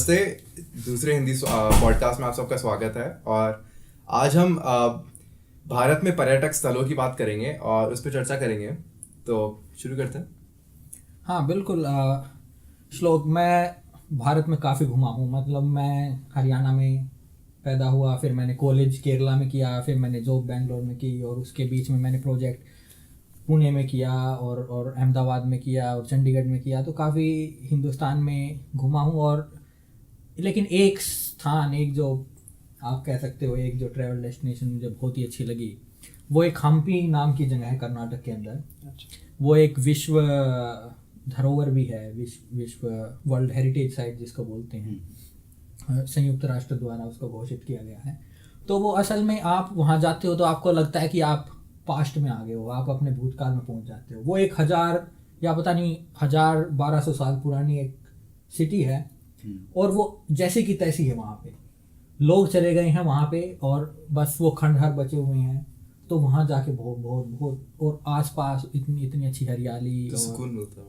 नमस्ते, दूसरे हिंदी पॉडकास्ट में आप सबका स्वागत है। और आज हम भारत में पर्यटक स्थलों की बात करेंगे और उस पर चर्चा करेंगे। तो शुरू करते हैं। हाँ बिल्कुल। श्लोक, मैं भारत में काफ़ी घुमा हूँ। मतलब मैं हरियाणा में पैदा हुआ, फिर मैंने कॉलेज केरला में किया, फिर मैंने जॉब बेंगलोर में की, और उसके बीच में मैंने प्रोजेक्ट पुणे में किया और अहमदाबाद में किया और चंडीगढ़ में किया। तो काफ़ी हिंदुस्तान में घुमा हूँ। और लेकिन एक स्थान, एक जो आप कह सकते हो, एक जो ट्रैवल डेस्टिनेशन मुझे बहुत ही अच्छी लगी, वो एक हम्पी नाम की जगह है कर्नाटक के अंदर। वो एक विश्व धरोहर भी है, विश्व वर्ल्ड हेरिटेज साइट जिसको बोलते हैं, संयुक्त राष्ट्र द्वारा उसको घोषित किया गया है। तो वो असल में आप वहाँ जाते हो तो आपको लगता है कि आप पास्ट में आ गए हो, आप अपने भूतकाल में पहुँच जाते हो। वो 1000 या पता नहीं 1200 साल पुरानी एक सिटी है, और वो जैसी की तैसी है। वहाँ पे लोग चले गए हैं वहाँ पे, और बस वो खंडहर बचे हुए हैं। तो वहाँ जाके बहुत बहुत बहुत, और आसपास इतनी अच्छी हरियाली, तो सुकून मिलता है,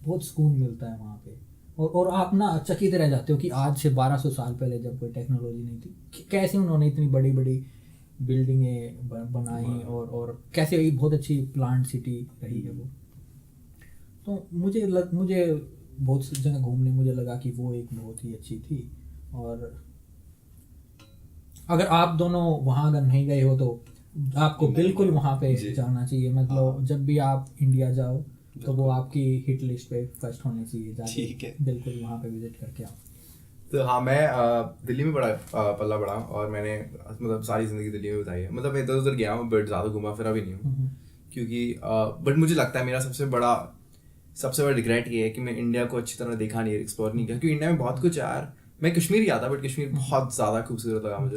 बहुत सुकून मिलता है वहाँ पे। और आप ना चकित रह जाते हो कि आज से 1200 साल पहले, जब कोई टेक्नोलॉजी नहीं थी, कैसे उन्होंने इतनी बड़ी बड़ी बिल्डिंगें बनाई, और कैसे ये बहुत अच्छी प्लांट सिटी रही है वो। तो मुझे बहुत सी जगह घूमने मुझे लगा कि वो एक बहुत ही अच्छी थी। और अगर आप दोनों वहाँ अगर नहीं गए हो तो आपको बिल्कुल वहाँ पे जाना चाहिए। मतलब जब भी आप इंडिया जाओ तो वो आपकी हिट लिस्ट पे फर्स्ट होने चाहिए। जाके बिल्कुल वहाँ पे विजिट करके आओ। तो हाँ, मैं दिल्ली में पला बड़ा हूँ और मैंने मतलब सारी ज़िंदगी दिल्ली में बिताई है। मतलब मैं इधर उधर गया हूँ बट ज़्यादा घुमा फिरा भी नहीं हूँ, क्योंकि बट मुझे लगता है मेरा सबसे बड़ा रिग्रेट ये है कि मैं इंडिया को अच्छी तरह देखा नहीं, एक्सप्लोर नहीं किया। क्योंकि इंडिया में बहुत कुछ यार, मैं कश्मीर गया था बट कश्मीर बहुत ज़्यादा खूबसूरत लगा मुझे,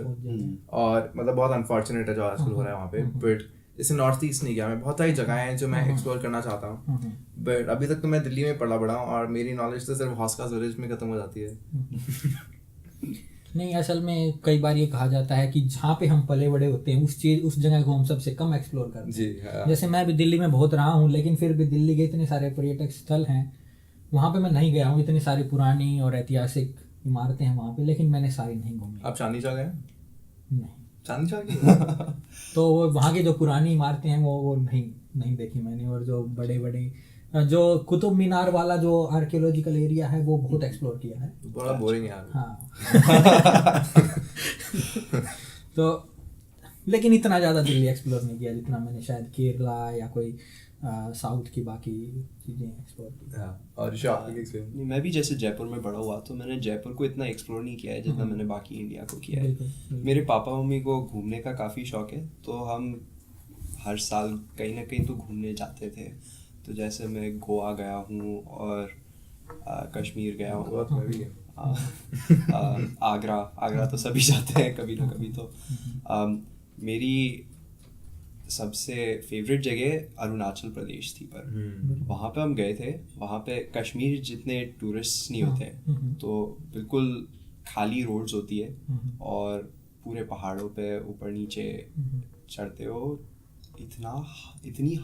और मतलब बहुत अनफॉर्चुनेट है जो आजकल हो रहा है वहाँ पे। बट जैसे नॉर्थ ईस्ट नहीं गया मैं, बहुत सारी जगह हैं जो मैं एक्सप्लोर करना चाहता हूँ, बट अभी तक तो मैं दिल्ली में पला बड़ा हूँ और मेरी नॉलेज तो सिर्फ हौसका विलेज में खत्म हो जाती है। नहीं, असल में कई बार ये कहा जाता है कि जहाँ पे हम पले बड़े होते हैं उस जगह को हम सबसे कम एक्सप्लोर करते हैं। हाँ। जैसे मैं भी दिल्ली में बहुत रहा हूँ, लेकिन फिर भी दिल्ली के इतने सारे पर्यटक स्थल हैं, वहाँ पे मैं नहीं गया हूँ। इतनी सारी पुरानी और ऐतिहासिक इमारतें हैं वहाँ पे, लेकिन मैंने सारी नहीं घूमी। आप चांदनी चौक गए? नहीं, चांदनी चौक तो वो वहाँ की जो पुरानी इमारतें हैं वो नहीं देखी मैंने। और जो बड़े बड़े जो कुतुब मीनार वाला जो आर्कियोलॉजिकल एरिया है वो बहुत एक्सप्लोर किया है। बड़ा बोरिंग है यार। हाँ। तो लेकिन इतना ज़्यादा दिल्ली एक्सप्लोर नहीं किया जितना मैंने शायद केरला या कोई साउथ की बाकी चीज़ें एक्सप्लोर की। और मैं भी जैसे जयपुर में बड़ा हुआ, तो मैंने जयपुर को इतना एक्सप्लोर नहीं किया है जितना मैंने बाकी इंडिया को किया है। मेरे पापा मम्मी को घूमने का काफ़ी शौक है, तो हम हर साल कहीं ना कहीं तो घूमने जाते थे। तो जैसे मैं गोवा गया हूँ और कश्मीर गया हूँ, आगरा तो सभी जाते हैं कभी ना कभी। तो मेरी सबसे फेवरेट जगह अरुणाचल प्रदेश थी, पर वहाँ पे हम गए थे। वहाँ पे कश्मीर जितने टूरिस्ट नहीं होते हैं, तो बिल्कुल खाली रोड्स होती है और पूरे पहाड़ों पे ऊपर नीचे चढ़ते हो। इतनी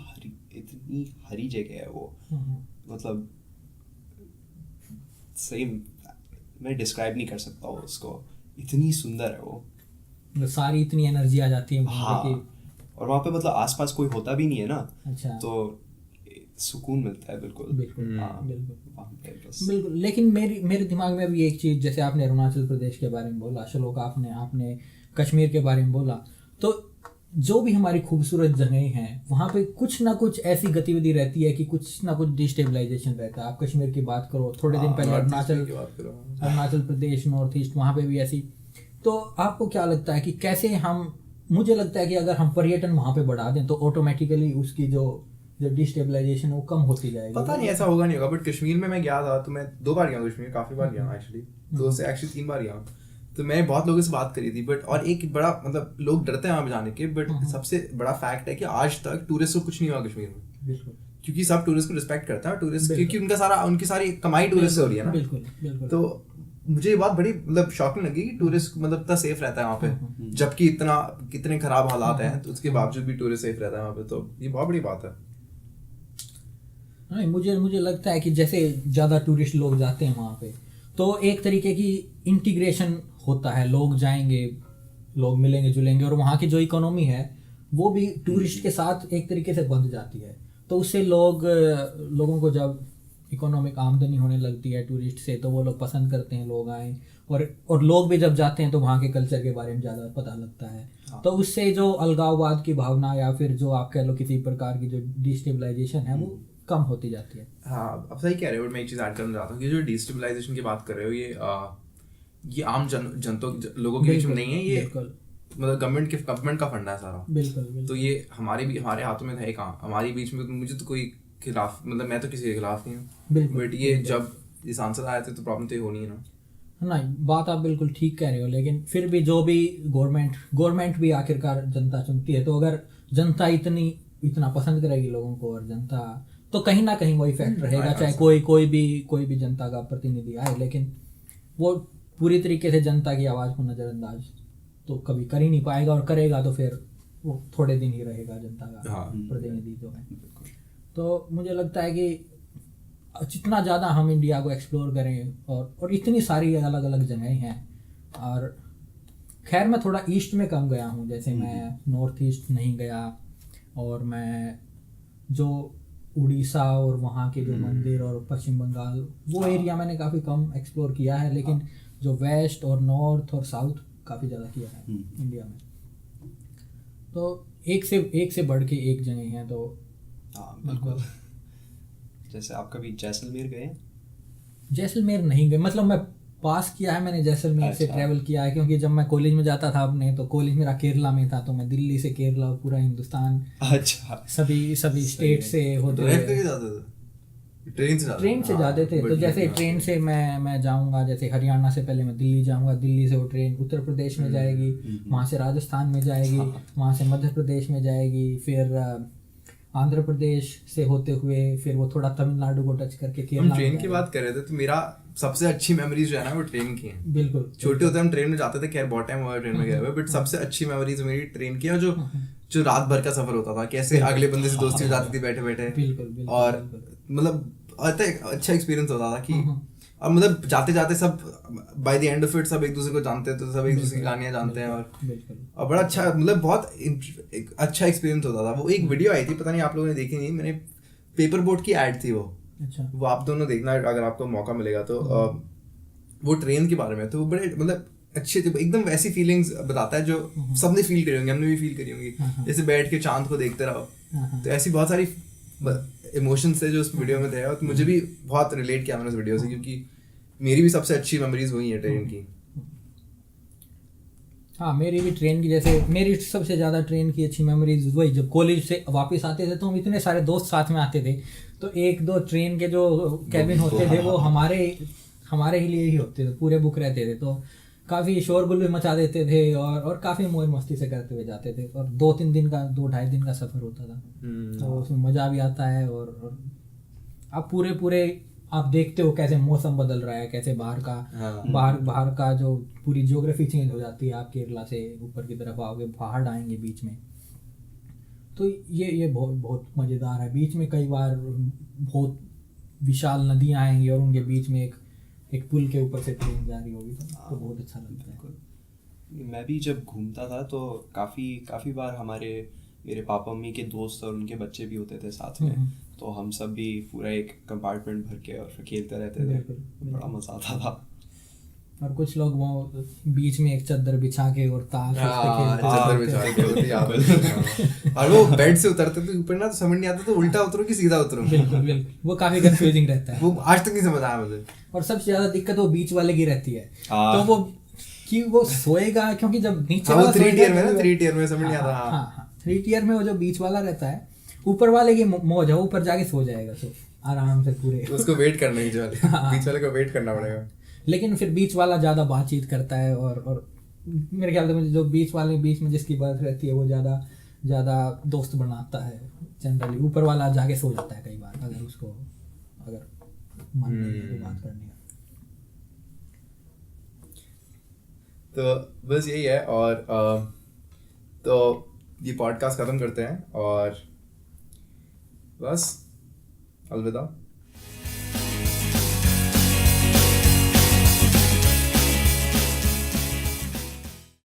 हरी जगह है वो, मतलब सही मैं डिस्क्राइब नहीं कर सकता हूँ उसको, इतनी सुंदर है वो। सारी इतनी एनर्जी आ जाती है वहाँ पे। और वहाँ पे मतलब आसपास कोई होता भी नहीं है ना। अच्छा। तो सुकून मिलता है बिल्कुल। बिल्कुल। लेकिन मेरे दिमाग में अभी एक चीज़, जैसे आपने अरुणाचल प्रदेश के बारे में बोला, श्लोक आपने कश्मीर के बारे में बोला, तो जो भी हमारी खूबसूरत जगहें हैं वहाँ पे कुछ ना कुछ ऐसी गतिविधि रहती है कि कुछ ना कुछ डिस्टेबलाइजेशन रहता है। आप कश्मीर की बात करो, थोड़े दिन पहले अरुणाचल प्रदेश, नॉर्थ ईस्ट, वहाँ पे भी ऐसी। तो आपको क्या लगता है कि कैसे मुझे लगता है कि अगर हम पर्यटन वहाँ पे बढ़ा दें तो ऑटोमेटिकली उसकी जो डिस्टेबलाइजेशन वो कम होती जाएगी। पता नहीं ऐसा होगा नहीं होगा, बट कश्मीर में मैं गया था, तो मैं 2 बार गया हूँ कश्मीर, काफ़ी बार गया हूँ एक्चुअली, 2 से एक्चुअली 3 बार गया हूँ। तो मैंने बहुत लोगों से बात करी थी, बट और एक बड़ा मतलब लोग डरते हैं वहाँ पे जाने के, बट सबसे बड़ा फैक्ट है कि आज तक टूरिस्ट को कुछ नहीं हुआ कश्मीर में, क्योंकि सब टूरिस्ट को रिस्पेक्ट करते हैं। टूरिस्ट क्योंकि उनकी सारी कमाई टूरिस्ट से हो रही है ना। बिल्कुल। तो मुझे ये बात बड़ी मतलब शॉकिंग लगी कि टूरिस्ट मतलब इतना सेफ रहता है वहाँ पे, जबकि कितने खराब हालात हैं, तो उसके बावजूद भी टूरिस्ट सेफ रहता है वहाँ पे। तो ये बहुत बड़ी बात है। नहीं, मुझे लगता है कि जैसे ज़्यादा टूरिस्ट लोग जाते हैं वहाँ पे, तो एक तरीके की इंटीग्रेशन होता है, लोग जाएंगे, लोग मिलेंगे जुलेंगे, और वहाँ की जो इकोनॉमी है वो भी टूरिस्ट के साथ एक तरीके से बंध जाती है। तो उससे लोगों को जब इकोनॉमिक आमदनी होने लगती है टूरिस्ट से, तो वो लोग पसंद करते हैं लोग आएँ, और लोग भी जब जाते हैं तो वहाँ के कल्चर के बारे में ज़्यादा पता लगता है। तो उससे जो अलगाववाद की भावना या फिर जो आप कह लो किसी प्रकार की जो डिस्टेबलाइजेशन है वो कम होती जाती है। हाँ, अब सही कह रहे हो। मैं एक चीज़ ऐड करना चाहता हूँ कि जो डिस्टेबलाइजेशन की बात कर रहे हो, ये आम लोगों के बीच में नहीं है, ये मतलब गवर्नमेंट का फंडा है सारा। बिल्कुल। तो ये हमारे हाथों में है कहाँ, हमारे बीच में। मुझे तो कोई खिलाफ, मतलब मैं तो किसी के खिलाफ नहीं हूँ, बट ये जब ये सांसद आए थे तो प्रॉब्लम तो ये होनी है ना। नहीं, बात आप बिल्कुल ठीक कह रहे हो, लेकिन फिर भी जो भी गवर्नमेंट भी आखिरकार जनता चुनती है। तो अगर जनता इतना पसंद करेगी लोगों को, और जनता तो कहीं ना कहीं वो इफेक्ट रहेगा, चाहे कोई भी जनता का प्रतिनिधि आए, लेकिन वो पूरी तरीके से जनता की आवाज़ को नज़रअंदाज तो कभी कर ही नहीं पाएगा, और करेगा तो फिर वो थोड़े दिन ही रहेगा जनता का प्रतिनिधि जो है। तो मुझे लगता है कि जितना ज़्यादा हम इंडिया को एक्सप्लोर करें, और इतनी सारी अलग अलग जगहें हैं। और खैर मैं थोड़ा ईस्ट में कम गया हूँ, जैसे मैं नॉर्थ ईस्ट नहीं गया, और मैं जो उड़ीसा और वहाँ के जो मंदिर और पश्चिम बंगाल वो एरिया मैंने काफ़ी कम एक्सप्लोर किया है, लेकिन जो वेस्ट और नॉर्थ और साउथ काफ़ी ज़्यादा किया है इंडिया में। तो एक से बढ़ के एक जगह हैं। तो हाँ बिल्कुल। जैसे आप कभी जैसलमेर गए? जैसलमेर नहीं गए, मतलब मैं पास किया है, मैंने जैसलमेर से ट्रैवल किया है, क्योंकि जब मैं कॉलेज में जाता था अपने, तो कॉलेज मेरा केरला में था, तो मैं दिल्ली से केरला पूरा हिंदुस्तान सभी स्टेट से होते ट्रेन से जाते थे। तो जैसे ट्रेन से मैं जाऊंगा, जैसे हरियाणा से पहले मैं दिल्ली जाऊंगा, दिल्ली से वो ट्रेन उत्तर प्रदेश में जाएगी, वहाँ से राजस्थान में जाएगी, वहाँ से मध्य प्रदेश में जाएगी, फिर आंध्र प्रदेश से होते हुए फिर वो थोड़ा तमिलनाडु को टच करके केरला। हम ट्रेन की बात कर रहे थे, तो मेरा सबसे अच्छी मेमोरीज जो है ना वो ट्रेन की हैं। बिल्कुल। छोटे होते हम ट्रेन में जाते थे, खैर बहुत टाइम हुआ ट्रेन में गए हुए, बट सबसे अच्छी मेमोरीज मेरी ट्रेन की है, जो रात भर का सफर होता था, कैसे अगले बंदे से दोस्ती हो जाती थी बैठे बैठे, और मतलब अच्छा एक्सपीरियंस होता था कि और मतलब जाते जाते सब by the end of it सब एक दूसरे को जानते थे, सब एक दूसरे की कहानियां जानते हैं, और बड़ा अच्छा, मतलब बहुत अच्छा एक्सपीरियंस होता था। वो एक वीडियो आई थी, पता नहीं आप लोगों ने देखी नहीं, मैंने पेपर बोट की एड थी वो। अच्छा। वो आप दोनों देखना अगर आपको मौका मिलेगा तो। वो ट्रेन के बारे में, तो वो बड़े मतलब अच्छे थे, एकदम वैसी फीलिंग्स बताता है जो सबने फील करी होंगी, हमने भी फील करी होंगी, जैसे बैठ के चांद को देखते रहो। तो ऐसी बहुत सारी इमोशंस थे जो उस वीडियो में थे, और मुझे भी बहुत रिलेट किया मैंने उस वीडियो से, क्योंकि मेरी भी सबसे अच्छी मेमोरीज वही है ट्रेन की। हाँ, मेरी भी ट्रेन की, जैसे मेरी सबसे ज़्यादा ट्रेन की अच्छी मेमोरीज वही, जब कॉलेज से वापस आते थे तो हम इतने सारे दोस्त साथ में आते थे, तो एक दो ट्रेन के जो कैबिन होते थे वो हमारे ही लिए ही होते थे, पूरे बुक रहते थे, तो काफ़ी शोरगुल भी मचा देते थे, और काफ़ी मौज मस्ती से करते हुए जाते थे, और 2-2.5 दिन का सफ़र होता था, तो उसमें मज़ा भी आता है, और आप पूरे आप देखते हो कैसे मौसम बदल रहा है, कैसे बाहर का जो पूरी ज्योग्राफी चेंज हो जाती है। आप केरला से ऊपर की तरफ आओगे, पहाड़ आएंगे बीच में, तो ये बहुत बहुत मज़ेदार है। बीच में कई बार बहुत विशाल नदियाँ आएंगी, और उनके बीच में एक पुल के ऊपर से ट्रेन जा रही होगी, तो बहुत अच्छा लगता है। मैं भी जब घूमता था तो काफ़ी बार मेरे पापा मम्मी के दोस्त और उनके बच्चे भी होते थे साथ में, तो हम सब भी पूरा एक कंपार्टमेंट भर के और फिर खेलते रहते थे, बड़ा मजा आता था। और कुछ लोग वो बीच में एक चादर बिछा के और ताश और वो बेड से उतरते थे ऊपर ना, तो समझ नहीं आता तो उल्टा उतरो कि सीधा उतरो। बिल्कुल, वो काफी कंफ्यूजिंग रहता है, वो आज तक नहीं समझ आया मुझे। और सबसे ज्यादा दिक्कत वो बीच वाले की रहती है, तो वो सोएगा, क्योंकि जब नीचे वाला 3 टियर में समझ नहीं आता। 3 टियर में वो जो बीच वाला रहता है, ऊपर वाले की मौज है, ऊपर जाके सो जाएगा, सो आराम से पूरे। उसको वेट करना है, बीच वाले को वेट करना पड़ेगा। लेकिन फिर बीच वाला ज़्यादा बातचीत करता है, और मेरे ख्याल से जो बीच में जिसकी बात रहती है वो ज़्यादा दोस्त बनाता है जनरली। ऊपर वाला जाके सो जाता है कई बार, अगर मन में बात करनी है। तो बस यही है, और तो ये पॉडकास्ट ख़त्म करते हैं, और बस अलविदा।